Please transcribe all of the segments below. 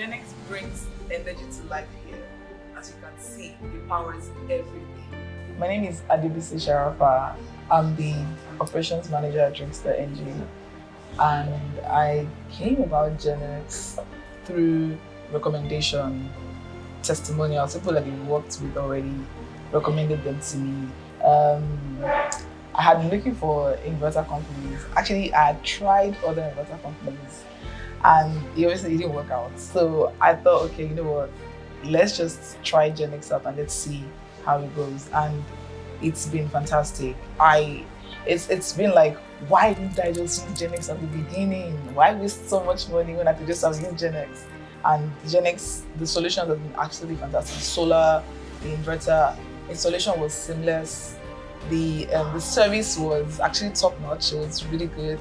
Genex brings energy to life here. As you can see, it powers everything. My name is Adibisi Sharafa. I'm the operations manager at Drinks.ng, and I came about Genex through recommendation, testimonials. People that we worked with already recommended them to me. I had been looking for inverter companies. Actually, I had tried other inverter companies, and it didn't work out. So I thought, okay, you know what? Let's just try Genex out and let's see how it goes. And it's been fantastic. It's been like, why didn't I just use Genex at the beginning? Why waste so much money when I could just have used Genex? And Genex, the solution has been absolutely fantastic. Solar, the inverter installation was seamless. The service was actually top notch. It was really good.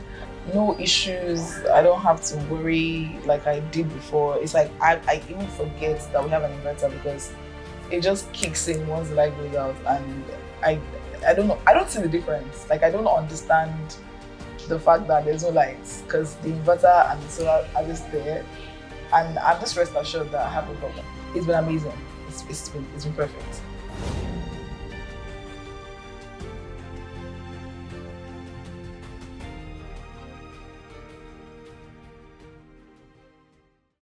No issues. I don't have to worry like I did before. It's like I even forget that we have an inverter because it just kicks in once the light goes out, and I don't know. I don't see the difference. Like, I don't understand the fact that there's no lights because the inverter and the solar are just there, and I'm just rest assured that I have no problem. It's been amazing. It's been perfect.